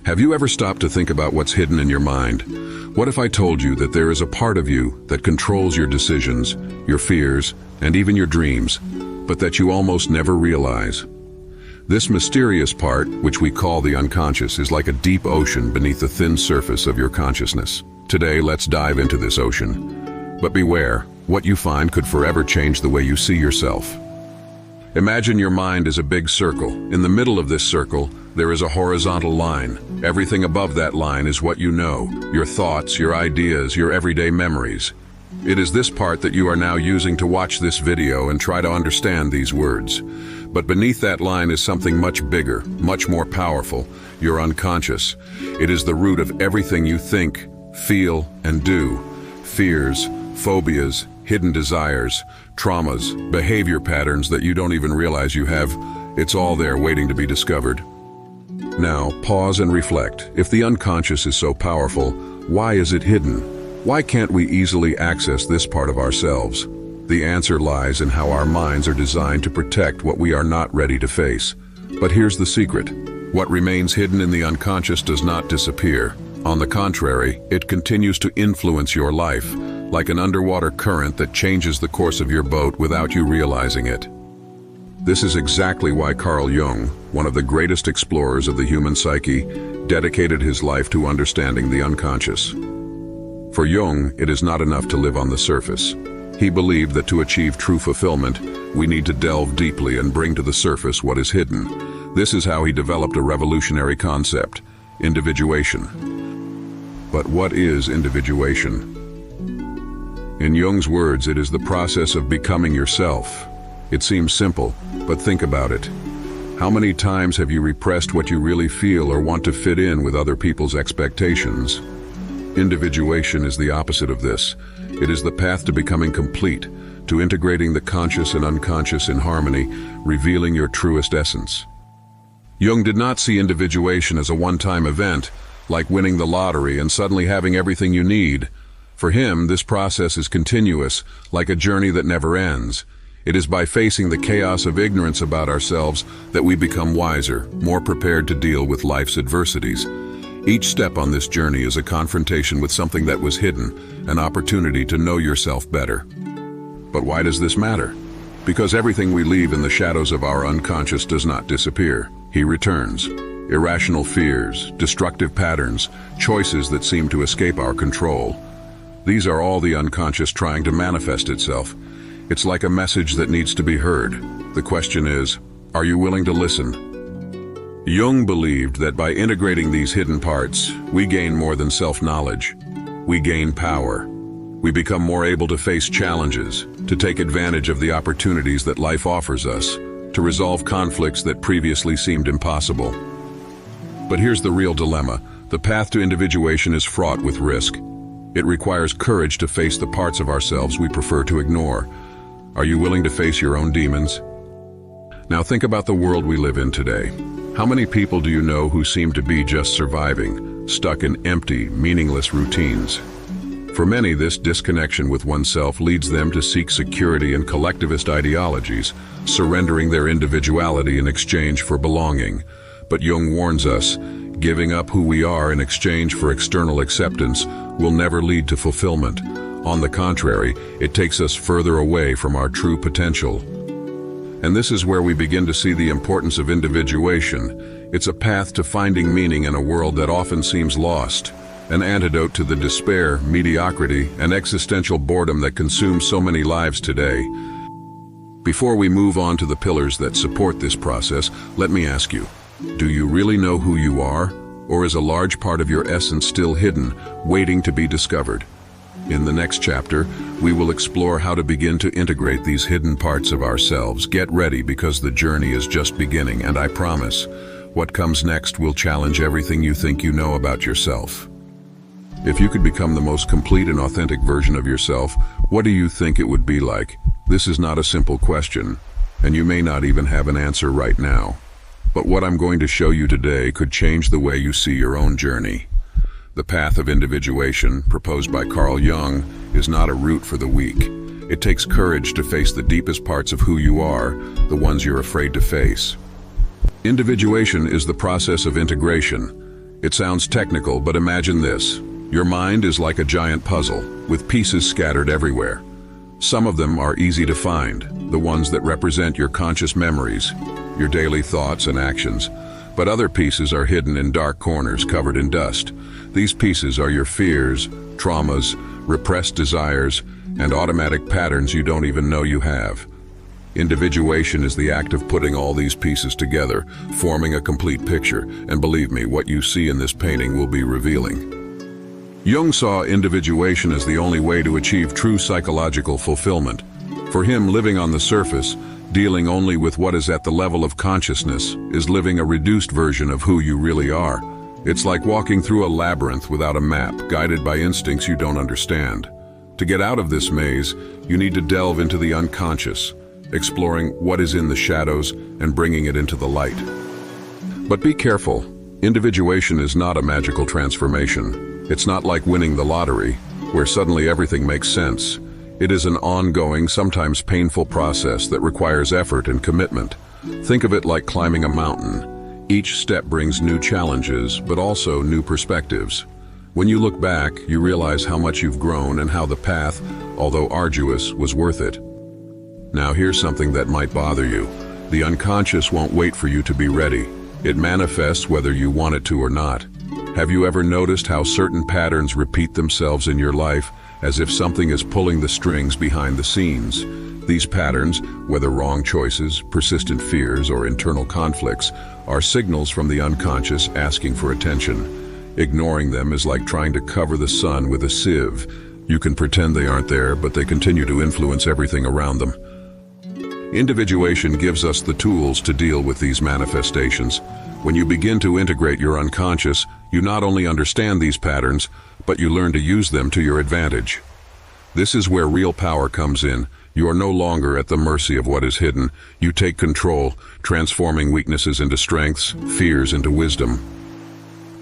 Have you ever stopped to think about what's hidden in your mind? What if I told you that there is a part of you that controls your decisions, your fears, and even your dreams, but that you almost never realize? This mysterious part, which we call the unconscious, is like a deep ocean beneath the thin surface of your consciousness. Today, let's dive into this ocean. But beware, what you find could forever change the way you see yourself. Imagine your mind is a big circle. In the middle of this circle, there is a horizontal line. Everything above that line is what you know, your thoughts, your ideas, your everyday memories. It is this part that you are now using to watch this video and try to understand these words. But beneath that line is something much bigger, much more powerful, your unconscious. It is the root of everything you think, feel, and do. Fears, phobias, hidden desires, traumas, behavior patterns that you don't even realize you have. It's all there waiting to be discovered. Now, pause and reflect. If the unconscious is so powerful, why is it hidden? Why can't we easily access this part of ourselves? The answer lies in how our minds are designed to protect what we are not ready to face. But here's the secret. What remains hidden in the unconscious does not disappear. On the contrary, it continues to influence your life, like an underwater current that changes the course of your boat without you realizing it. This is exactly why Carl Jung, one of the greatest explorers of the human psyche, dedicated his life to understanding the unconscious. For Jung, it is not enough to live on the surface. He believed that to achieve true fulfillment, we need to delve deeply and bring to the surface what is hidden. This is how he developed a revolutionary concept, individuation. But what is individuation? In Jung's words, it is the process of becoming yourself. It seems simple, but think about it. How many times have you repressed what you really feel or want to fit in with other people's expectations? Individuation is the opposite of this. It is the path to becoming complete, to integrating the conscious and unconscious in harmony, revealing your truest essence. Jung did not see individuation as a one-time event, like winning the lottery and suddenly having everything you need. For him, this process is continuous, like a journey that never ends. It is by facing the chaos of ignorance about ourselves that we become wiser, more prepared to deal with life's adversities. Each step on this journey is a confrontation with something that was hidden, an opportunity to know yourself better. But why does this matter? Because everything we leave in the shadows of our unconscious does not disappear. He returns. Irrational fears, destructive patterns, choices that seem to escape our control. These are all the unconscious trying to manifest itself. It's like a message that needs to be heard. The question is, are you willing to listen? Jung believed that by integrating these hidden parts, we gain more than self-knowledge. We gain power. We become more able to face challenges, to take advantage of the opportunities that life offers us, to resolve conflicts that previously seemed impossible. But here's the real dilemma. The path to individuation is fraught with risk. It requires courage to face the parts of ourselves we prefer to ignore. Are you willing to face your own demons? Now think about the world we live in today. How many people do you know who seem to be just surviving, stuck in empty, meaningless routines? For many, this disconnection with oneself leads them to seek security in collectivist ideologies, surrendering their individuality in exchange for belonging. But Jung warns us, giving up who we are in exchange for external acceptance will never lead to fulfillment. On the contrary, it takes us further away from our true potential. And this is where we begin to see the importance of individuation. It's a path to finding meaning in a world that often seems lost, an antidote to the despair, mediocrity, and existential boredom that consume so many lives today. Before we move on to the pillars that support this process, let me ask you, do you really know who you are? Or is a large part of your essence still hidden, waiting to be discovered? In the next chapter, we will explore how to begin to integrate these hidden parts of ourselves. Get ready because the journey is just beginning, and I promise, what comes next will challenge everything you think you know about yourself. If you could become the most complete and authentic version of yourself, what do you think it would be like? This is not a simple question, and you may not even have an answer right now. But what I'm going to show you today could change the way you see your own journey. The path of individuation, proposed by Carl Jung, is not a route for the weak. It takes courage to face the deepest parts of who you are, the ones you're afraid to face. Individuation is the process of integration. It sounds technical, but imagine this. Your mind is like a giant puzzle, with pieces scattered everywhere. Some of them are easy to find, the ones that represent your conscious memories, your daily thoughts and actions. But other pieces are hidden in dark corners covered in dust. These pieces are your fears, traumas, repressed desires, and automatic patterns you don't even know you have. Individuation is the act of putting all these pieces together, forming a complete picture, and believe me, what you see in this painting will be revealing. Jung saw individuation as the only way to achieve true psychological fulfillment. For him, living on the surface, dealing only with what is at the level of consciousness, is living a reduced version of who you really are. It's like walking through a labyrinth without a map, guided by instincts you don't understand. To get out of this maze, you need to delve into the unconscious, exploring what is in the shadows and bringing it into the light. But be careful. Individuation is not a magical transformation. It's not like winning the lottery, where suddenly everything makes sense. It is an ongoing, sometimes painful process that requires effort and commitment. Think of it like climbing a mountain. Each step brings new challenges, but also new perspectives. When you look back, you realize how much you've grown and how the path, although arduous, was worth it. Now here's something that might bother you. The unconscious won't wait for you to be ready. It manifests whether you want it to or not. Have you ever noticed how certain patterns repeat themselves in your life, as if something is pulling the strings behind the scenes? These patterns, whether wrong choices, persistent fears, or internal conflicts, are signals from the unconscious asking for attention. Ignoring them is like trying to cover the sun with a sieve. You can pretend they aren't there, but they continue to influence everything around them. Individuation gives us the tools to deal with these manifestations. When you begin to integrate your unconscious, you not only understand these patterns, but you learn to use them to your advantage. This is where real power comes in. You are no longer at the mercy of what is hidden. You take control, transforming weaknesses into strengths, fears into wisdom.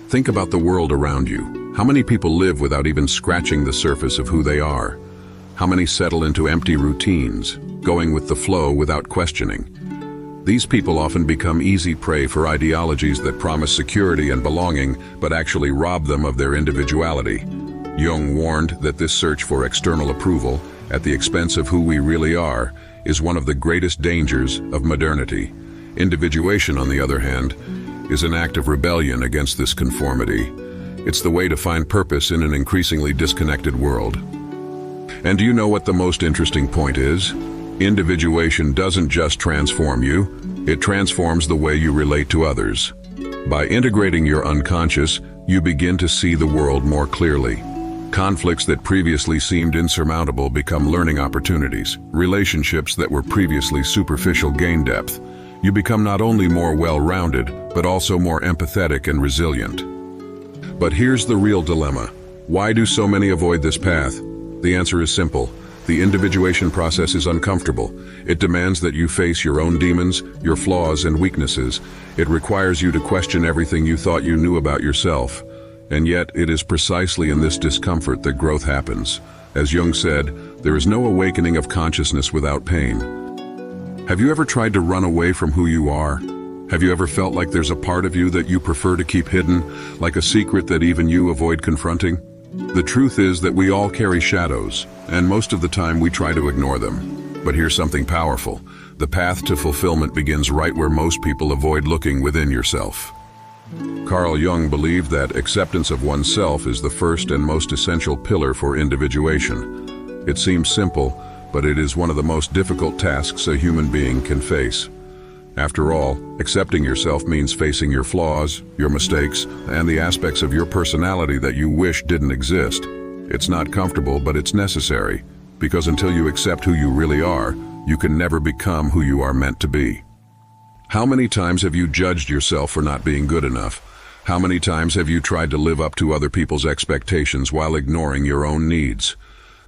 Think about the world around you. How many people live without even scratching the surface of who they are? How many settle into empty routines, going with the flow without questioning? These people often become easy prey for ideologies that promise security and belonging, but actually rob them of their individuality. Jung warned that this search for external approval, at the expense of who we really are, is one of the greatest dangers of modernity. Individuation, on the other hand, is an act of rebellion against this conformity. It's the way to find purpose in an increasingly disconnected world. And do you know what the most interesting point is? Individuation doesn't just transform you, it transforms the way you relate to others. By integrating your unconscious, you begin to see the world more clearly. Conflicts that previously seemed insurmountable become learning opportunities. Relationships that were previously superficial gain depth. You become not only more well-rounded, but also more empathetic and resilient. But here's the real dilemma. Why do so many avoid this path? The answer is simple. The individuation process is uncomfortable. It demands that you face your own demons, your flaws and weaknesses. It requires you to question everything you thought you knew about yourself. And yet, it is precisely in this discomfort that growth happens. As Jung said, there is no awakening of consciousness without pain. Have you ever tried to run away from who you are? Have you ever felt like there's a part of you that you prefer to keep hidden, like a secret that even you avoid confronting? The truth is that we all carry shadows, and most of the time we try to ignore them. But here's something powerful. The path to fulfillment begins right where most people avoid looking within yourself. Carl Jung believed that acceptance of oneself is the first and most essential pillar for individuation. It seems simple, but it is one of the most difficult tasks a human being can face. After all, accepting yourself means facing your flaws, your mistakes, and the aspects of your personality that you wish didn't exist. It's not comfortable, but it's necessary, because until you accept who you really are, you can never become who you are meant to be. How many times have you judged yourself for not being good enough? How many times have you tried to live up to other people's expectations while ignoring your own needs?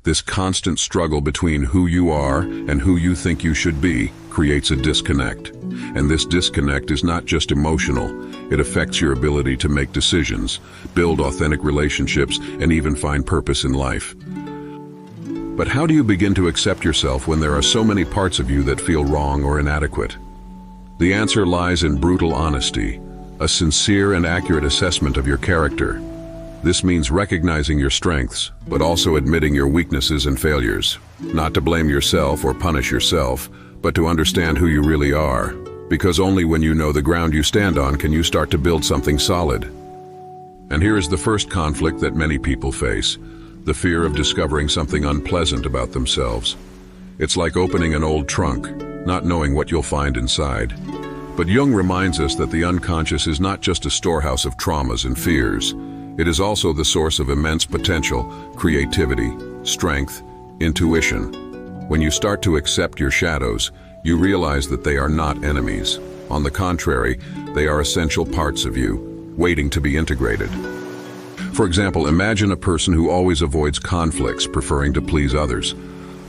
This constant struggle between who you are and who you think you should be creates a disconnect. And this disconnect is not just emotional, it affects your ability to make decisions, build authentic relationships, and even find purpose in life. But how do you begin to accept yourself when there are so many parts of you that feel wrong or inadequate? The answer lies in brutal honesty. a sincere and accurate assessment of your character. This means recognizing your strengths, but also admitting your weaknesses and failures. Not to blame yourself or punish yourself, but to understand who you really are. Because only when you know the ground you stand on can you start to build something solid. And here is the first conflict that many people face: the fear of discovering something unpleasant about themselves. It's like opening an old trunk, not knowing what you'll find inside. But Jung reminds us that the unconscious is not just a storehouse of traumas and fears. It is also the source of immense potential, creativity, strength, intuition. When you start to accept your shadows, you realize that they are not enemies. On the contrary, they are essential parts of you, waiting to be integrated. For example, imagine a person who always avoids conflicts, preferring to please others.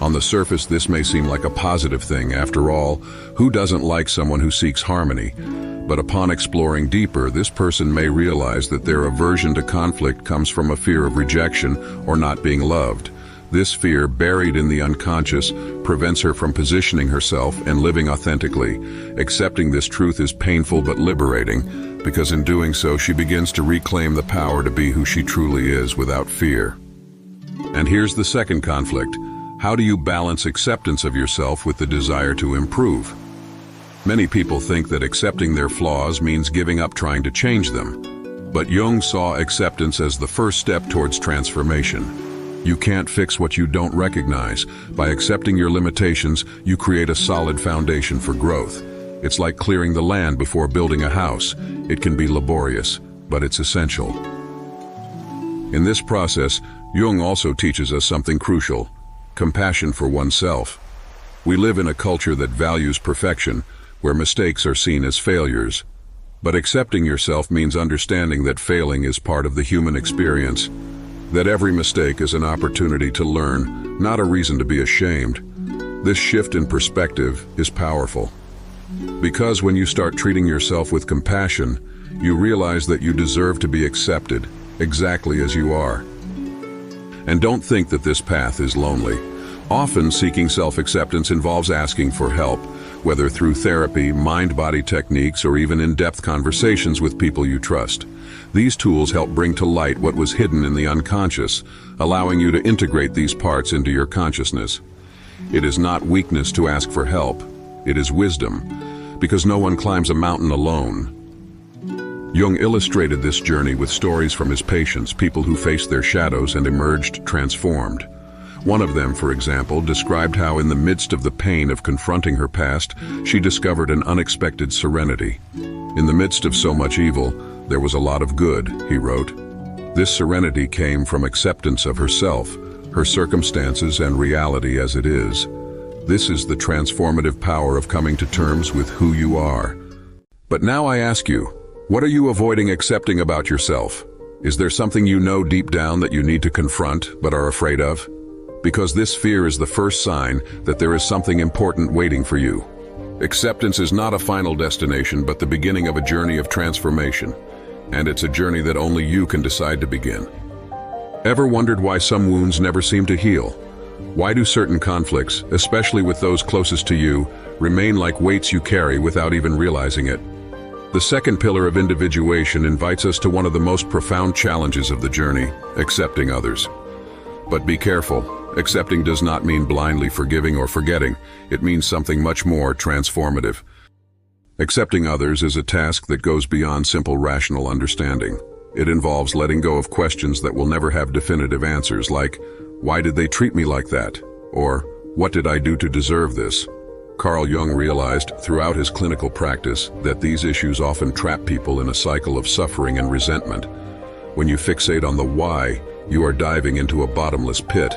On the surface, this may seem like a positive thing. After all, who doesn't like someone who seeks harmony? But upon exploring deeper, this person may realize that their aversion to conflict comes from a fear of rejection or not being loved. This fear, buried in the unconscious, prevents her from positioning herself and living authentically. Accepting this truth is painful but liberating, because in doing so, she begins to reclaim the power to be who she truly is without fear. And here's the second conflict. How do you balance acceptance of yourself with the desire to improve? Many people think that accepting their flaws means giving up trying to change them. But Jung saw acceptance as the first step towards transformation. You can't fix what you don't recognize. By accepting your limitations, you create a solid foundation for growth. It's like clearing the land before building a house. It can be laborious, but it's essential. In this process, Jung also teaches us something crucial: compassion for oneself. We live in a culture that values perfection, where mistakes are seen as failures. But accepting yourself means understanding that failing is part of the human experience, that every mistake is an opportunity to learn, not a reason to be ashamed. This shift in perspective is powerful. Because when you start treating yourself with compassion, you realize that you deserve to be accepted, exactly as you are. And don't think that this path is lonely. Often, seeking self-acceptance involves asking for help, whether through therapy, mind-body techniques, or even in-depth conversations with people you trust. These tools help bring to light what was hidden in the unconscious, allowing you to integrate these parts into your consciousness. It is not weakness to ask for help. It is wisdom, because no one climbs a mountain alone. Jung illustrated this journey with stories from his patients, people who faced their shadows and emerged transformed. One of them, for example, described how in the midst of the pain of confronting her past, she discovered an unexpected serenity. In the midst of so much evil, there was a lot of good, he wrote. This serenity came from acceptance of herself, her circumstances, and reality as it is. This is the transformative power of coming to terms with who you are. But now I ask you, what are you avoiding accepting about yourself? Is there something you know deep down that you need to confront but are afraid of? Because this fear is the first sign that there is something important waiting for you. Acceptance is not a final destination, but the beginning of a journey of transformation. And it's a journey that only you can decide to begin. Ever wondered why some wounds never seem to heal? Why do certain conflicts, especially with those closest to you, remain like weights you carry without even realizing it? The second pillar of individuation invites us to one of the most profound challenges of the journey: accepting others. But be careful. Accepting does not mean blindly forgiving or forgetting. It means something much more transformative. Accepting others is a task that goes beyond simple rational understanding. It involves letting go of questions that will never have definitive answers, like, why did they treat me like that? Or, what did I do to deserve this? Carl Jung realized throughout his clinical practice that these issues often trap people in a cycle of suffering and resentment. When you fixate on the why, you are diving into a bottomless pit.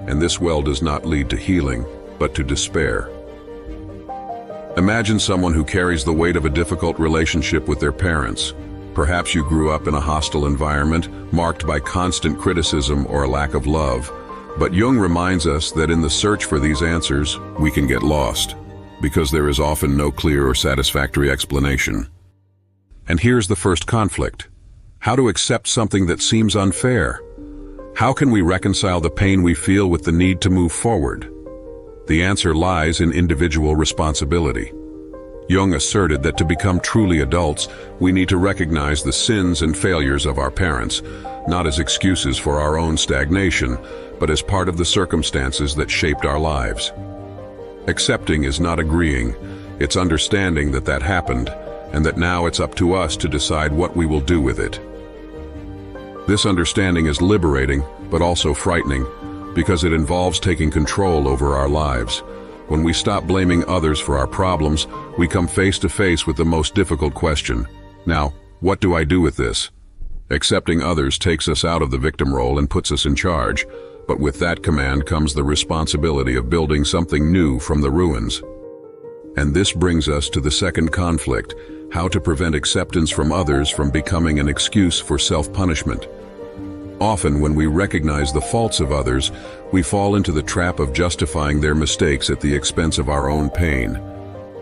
And this well does not lead to healing, but to despair. Imagine someone who carries the weight of a difficult relationship with their parents. Perhaps you grew up in a hostile environment, marked by constant criticism or a lack of love. But Jung reminds us that in the search for these answers, we can get lost, because there is often no clear or satisfactory explanation. And here's the first conflict: how to accept something that seems unfair. How can we reconcile the pain we feel with the need to move forward? The answer lies in individual responsibility. Jung asserted that to become truly adults, we need to recognize the sins and failures of our parents, not as excuses for our own stagnation, but as part of the circumstances that shaped our lives. Accepting is not agreeing, it's understanding that that happened, and that now it's up to us to decide what we will do with it. This understanding is liberating, but also frightening, because it involves taking control over our lives. When we stop blaming others for our problems, we come face to face with the most difficult question. Now, what do I do with this? Accepting others takes us out of the victim role and puts us in charge, but with that command comes the responsibility of building something new from the ruins. And this brings us to the second conflict, how to prevent acceptance from others from becoming an excuse for self-punishment. Often, when we recognize the faults of others, we fall into the trap of justifying their mistakes at the expense of our own pain.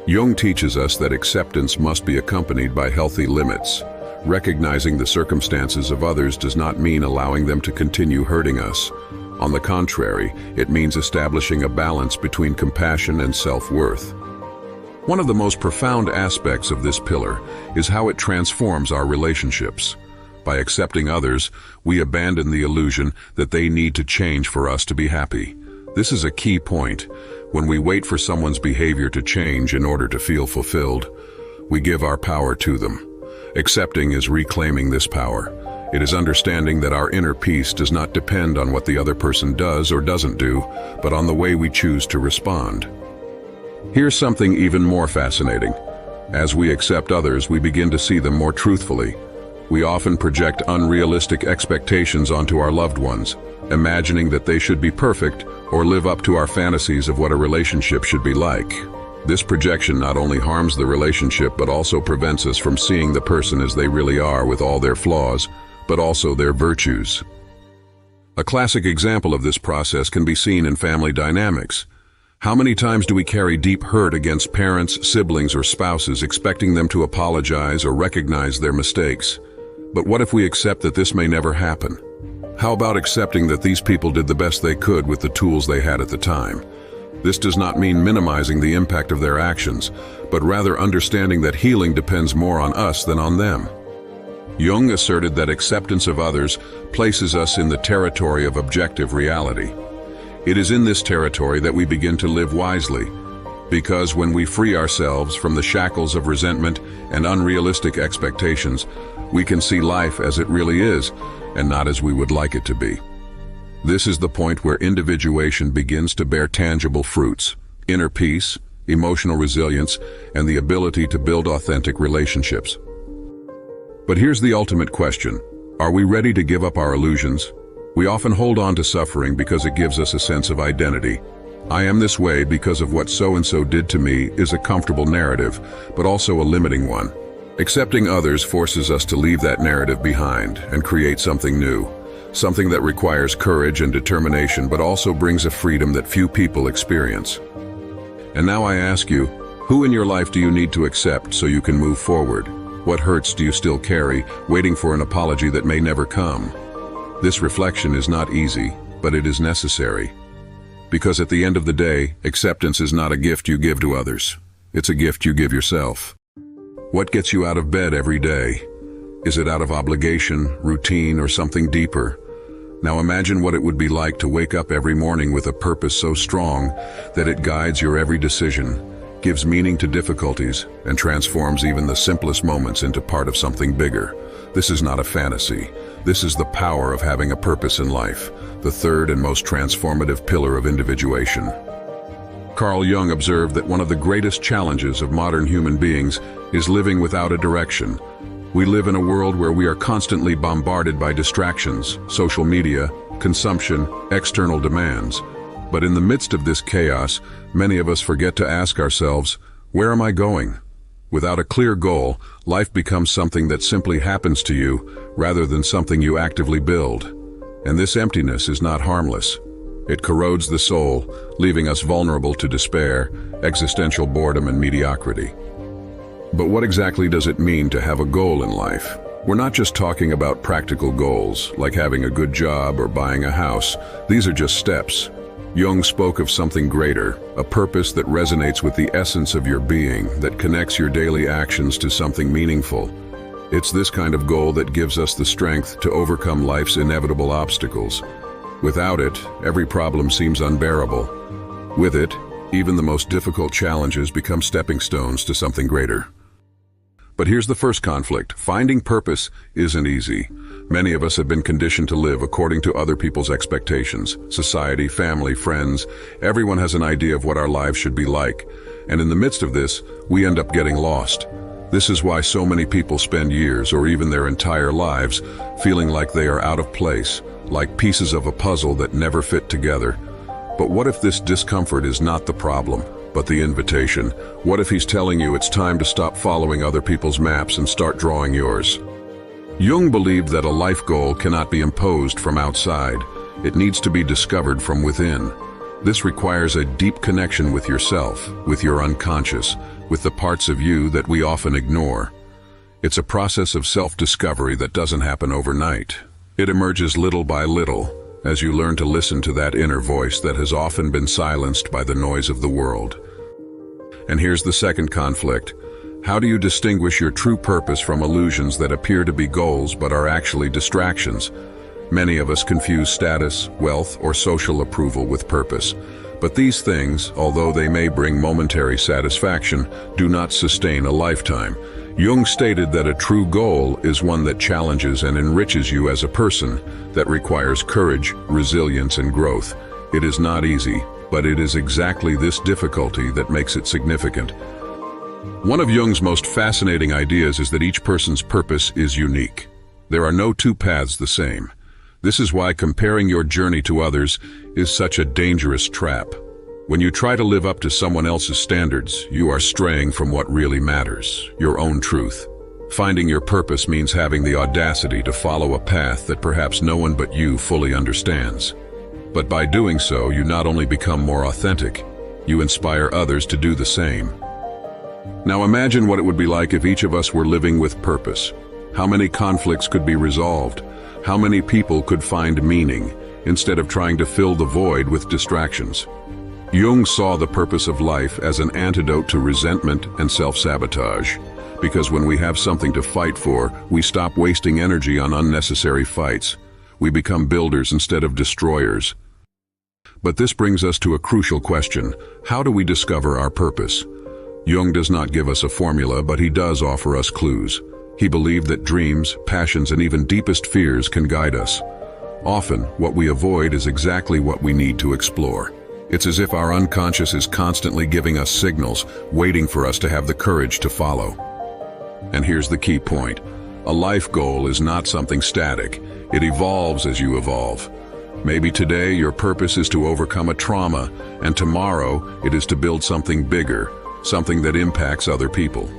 Jung teaches us that acceptance must be accompanied by healthy limits. Recognizing the circumstances of others does not mean allowing them to continue hurting us. On the contrary, it means establishing a balance between compassion and self-worth. One of the most profound aspects of this pillar is how it transforms our relationships. By accepting others, we abandon the illusion that they need to change for us to be happy. This is a key point. When we wait for someone's behavior to change in order to feel fulfilled, we give our power to them. Accepting is reclaiming this power. It is understanding that our inner peace does not depend on what the other person does or doesn't do, but on the way we choose to respond. Here's something even more fascinating. As we accept others, we begin to see them more truthfully. We often project unrealistic expectations onto our loved ones, imagining that they should be perfect or live up to our fantasies of what a relationship should be like. This projection not only harms the relationship but also prevents us from seeing the person as they really are, with all their flaws, but also their virtues. A classic example of this process can be seen in family dynamics. How many times do we carry deep hurt against parents, siblings, or spouses, expecting them to apologize or recognize their mistakes? But what if we accept that this may never happen? How about accepting that these people did the best they could with the tools they had at the time? This does not mean minimizing the impact of their actions, but rather understanding that healing depends more on us than on them. Jung asserted that acceptance of others places us in the territory of objective reality. It is in this territory that we begin to live wisely, because when we free ourselves from the shackles of resentment and unrealistic expectations, we can see life as it really is, and not as we would like it to be. This is the point where individuation begins to bear tangible fruits: inner peace, emotional resilience, and the ability to build authentic relationships. But here's the ultimate question: are we ready to give up our illusions? We often hold on to suffering because it gives us a sense of identity. I am this way because of what so-and-so did to me is a comfortable narrative, but also a limiting one. Accepting others forces us to leave that narrative behind and create something new, something that requires courage and determination, but also brings a freedom that few people experience. And now I ask you, who in your life do you need to accept so you can move forward? What hurts do you still carry, waiting for an apology that may never come? This reflection is not easy, but it is necessary. Because at the end of the day, acceptance is not a gift you give to others. It's a gift you give yourself. What gets you out of bed every day? Is it out of obligation, routine, or something deeper? Now imagine what it would be like to wake up every morning with a purpose so strong that it guides your every decision, gives meaning to difficulties, and transforms even the simplest moments into part of something bigger. This is not a fantasy. This is the power of having a purpose in life, the third and most transformative pillar of individuation. Carl Jung observed that one of the greatest challenges of modern human beings is living without a direction. We live in a world where we are constantly bombarded by distractions, social media, consumption, external demands. But in the midst of this chaos, many of us forget to ask ourselves, where am I going? Without a clear goal, life becomes something that simply happens to you rather than something you actively build. And this emptiness is not harmless. It corrodes the soul, leaving us vulnerable to despair, existential boredom, and mediocrity. But what exactly does it mean to have a goal in life? We're not just talking about practical goals, like having a good job or buying a house. These are just steps. Jung spoke of something greater, a purpose that resonates with the essence of your being, that connects your daily actions to something meaningful. It's this kind of goal that gives us the strength to overcome life's inevitable obstacles. Without it, every problem seems unbearable. With it, even the most difficult challenges become stepping stones to something greater. But here's the first conflict. Finding purpose isn't easy. Many of us have been conditioned to live according to other people's expectations. Society, family, friends, everyone has an idea of what our lives should be like. And in the midst of this, we end up getting lost. This is why so many people spend years or even their entire lives feeling like they are out of place, like pieces of a puzzle that never fit together. But what if this discomfort is not the problem, but the invitation? What if he's telling you it's time to stop following other people's maps and start drawing yours? Jung believed that a life goal cannot be imposed from outside. It needs to be discovered from within. This requires a deep connection with yourself, with your unconscious, with the parts of you that we often ignore. It's a process of self-discovery that doesn't happen overnight. It emerges little by little, as you learn to listen to that inner voice that has often been silenced by the noise of the world. And here's the second conflict. How do you distinguish your true purpose from illusions that appear to be goals but are actually distractions? Many of us confuse status, wealth, or social approval with purpose. But these things, although they may bring momentary satisfaction, do not sustain a lifetime. Jung stated that a true goal is one that challenges and enriches you as a person, that requires courage, resilience, and growth. It is not easy, but it is exactly this difficulty that makes it significant. One of Jung's most fascinating ideas is that each person's purpose is unique. There are no two paths the same. This is why comparing your journey to others is such a dangerous trap. When you try to live up to someone else's standards, you are straying from what really matters, your own truth. Finding your purpose means having the audacity to follow a path that perhaps no one but you fully understands. But by doing so, you not only become more authentic, you inspire others to do the same. Now imagine what it would be like if each of us were living with purpose. How many conflicts could be resolved? How many people could find meaning, instead of trying to fill the void with distractions? Jung saw the purpose of life as an antidote to resentment and self-sabotage. Because when we have something to fight for, we stop wasting energy on unnecessary fights. We become builders instead of destroyers. But this brings us to a crucial question. How do we discover our purpose? Jung does not give us a formula, but he does offer us clues. He believed that dreams, passions, and even deepest fears can guide us. Often, what we avoid is exactly what we need to explore. It's as if our unconscious is constantly giving us signals, waiting for us to have the courage to follow. And here's the key point. A life goal is not something static. It evolves as you evolve. Maybe today your purpose is to overcome a trauma, and tomorrow it is to build something bigger, something that impacts other people.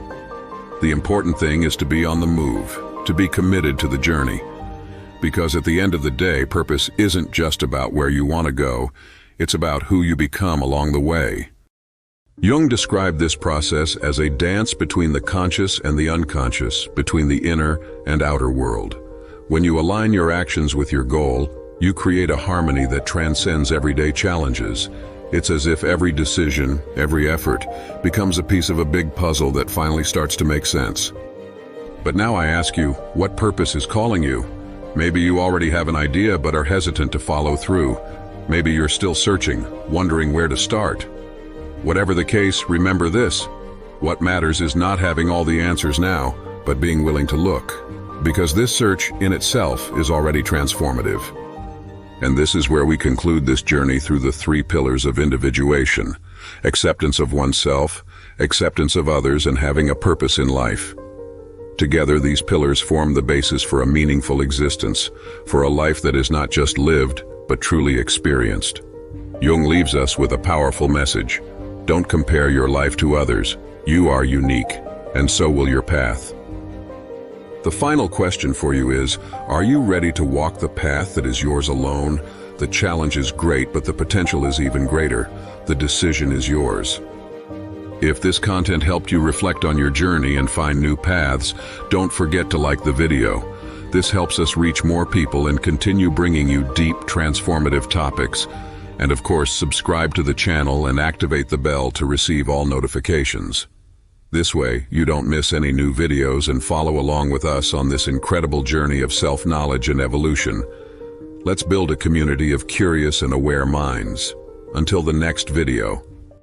The important thing is to be on the move, to be committed to the journey. Because at the end of the day, purpose isn't just about where you want to go, it's about who you become along the way. Jung described this process as a dance between the conscious and the unconscious, between the inner and outer world. When you align your actions with your goal, you create a harmony that transcends everyday challenges. It's as if every decision, every effort, becomes a piece of a big puzzle that finally starts to make sense. But now I ask you, what purpose is calling you? Maybe you already have an idea but are hesitant to follow through. Maybe you're still searching, wondering where to start. Whatever the case, remember this. What matters is not having all the answers now, but being willing to look. Because this search in itself is already transformative. And this is where we conclude this journey through the 3 pillars of individuation: acceptance of oneself, acceptance of others, and having a purpose in life. Together, these pillars form the basis for a meaningful existence, for a life that is not just lived, but truly experienced. Jung leaves us with a powerful message. Don't compare your life to others. You are unique, and so will your path. The final question for you is, are you ready to walk the path that is yours alone? The challenge is great, but the potential is even greater. The decision is yours. If this content helped you reflect on your journey and find new paths, don't forget to like the video. This helps us reach more people and continue bringing you deep, transformative topics. And of course, subscribe to the channel and activate the bell to receive all notifications. This way, you don't miss any new videos and follow along with us on this incredible journey of self-knowledge and evolution. Let's build a community of curious and aware minds. Until the next video.